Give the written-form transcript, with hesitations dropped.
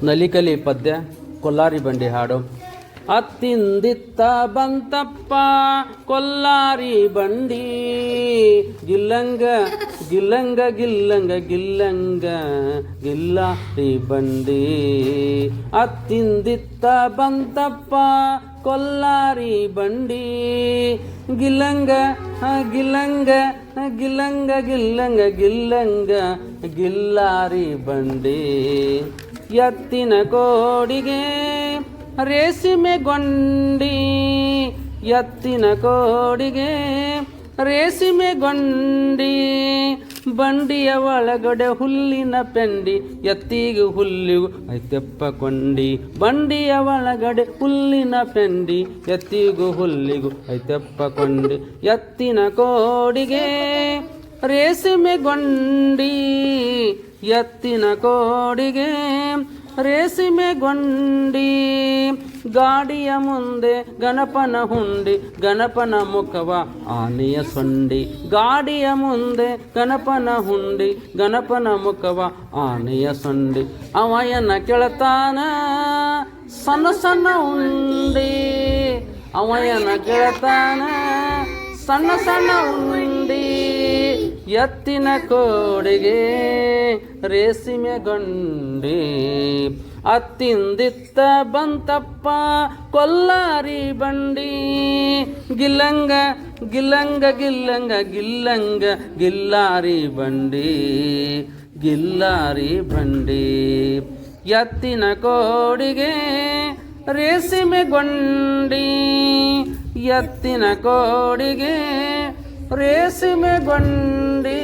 ನಲಿಕಲಿ ಪದ್ಯ ಕೊಲ್ಲಾರಿ ಬಂಡಿ ಹಾಡು. ಅತ್ತಿಂದಿತ್ತ ಬಂತಪ್ಪ ಕೊಲ್ಲಾರಿ ಬಂಡಿ, ಗಿಲ್ಲಂಗ ಗಿಲ್ಲಂಗ ಗಿಲ್ಲಂಗ ಗಿಲ್ಲಂಗ ಗಿಲ್ಲಾರಿ ಬಂಡಿ. ಅತ್ತಿಂದಿತ್ತ ಬಂತಪ್ಪ ಕೊಲ್ಲಾರಿ ಬಂಡಿ, ಗಿಲ್ಲಂಗ ಗಿಲ್ಲಂಗ ಗಿಲ್ಲಂಗ ಗಿಲ್ಲಂಗ ಗಿಲ್ಲಂಗ ಗಿಲ್ಲಾರಿ ಬಂಡಿ. ಎತ್ತಿನ ಕೋಡಿಗೆ ರೇಸಿಮೆ ಗೊಂಡಿ, ಎತ್ತಿನ ಕೋಡಿಗೆ ರೇಸಿಮೆ ಗೊಂಡಿ. ಬಂಡಿಯ ಒಳಗಡೆ ಹುಲ್ಲಿನ ಪೆಂಡಿ, ಎತ್ತಿಗೂ ಹುಲ್ಲಿಗೂ ಐತೆಪ್ಪ ಕೊಂಡಿ. ಬಂಡಿಯ ಒಳಗಡೆ ಹುಲ್ಲಿನ ಪೆಂಡಿ, ಎತ್ತಿಗೂ ಹುಲ್ಲಿಗೂ ಐತೆಪ್ಪ ಕೊಂಡಿ. ಎತ್ತಿನ ಕೋಡಿಗೆ ರೇಸಿಮೆ ಗೊಂಡಿ, ಎತ್ತಿನ ಕೋಡಿಗೆ ರೇಸಿಮೆ ಗೊಂಡಿ. ಗಾಡಿಯ ಮುಂದೆ ಗಣಪನ ಹುಂಡಿ, ಗಣಪನ ಮುಖವ ಆನೆಯ ಸೊಂಡಿ. ಗಾಡಿಯ ಮುಂದೆ ಗಣಪನ ಹುಂಡಿ, ಗಣಪನ ಮುಖವ ಆನೆಯ ಸೊಂಡಿ. ಅವಯನ ಕೆಳತಾನ ಸಣ್ಣ ಸಣ್ಣ ಉಂಡಿ, ಅವಯನ ಕೆಳತಾನ ಸಣ್ಣ ಸಣ್ಣ ಉಂಡಿ. ಎತ್ತಿನ ಕೋಡಿಗೆ ರೇಸಿಮೆ ಗೊಂಡಿ. ಅತ್ತಿಂದಿತ್ತ ಬಂತಪ್ಪ ಕೊಲ್ಲಾರಿ ಬಂಡಿ, ಗಿಲ್ಲಂಗ ಗಿಲ್ಲಂಗ ಗಿಲ್ಲಂಗ ಗಿಲ್ಲಂಗ ಗಿಲ್ಲಾರಿ ಬಂಡಿ, ಗಿಲ್ಲಾರಿ ಬಂಡಿ. ಎತ್ತಿನ ಕೋಡಿಗೆ ರೇಸಿಮೆ ಗೊಂಡಿ, ಎತ್ತಿನ ಕೋಡಿಗೆ ರೇಸಿಮೆ ಗೊಂಡಿ.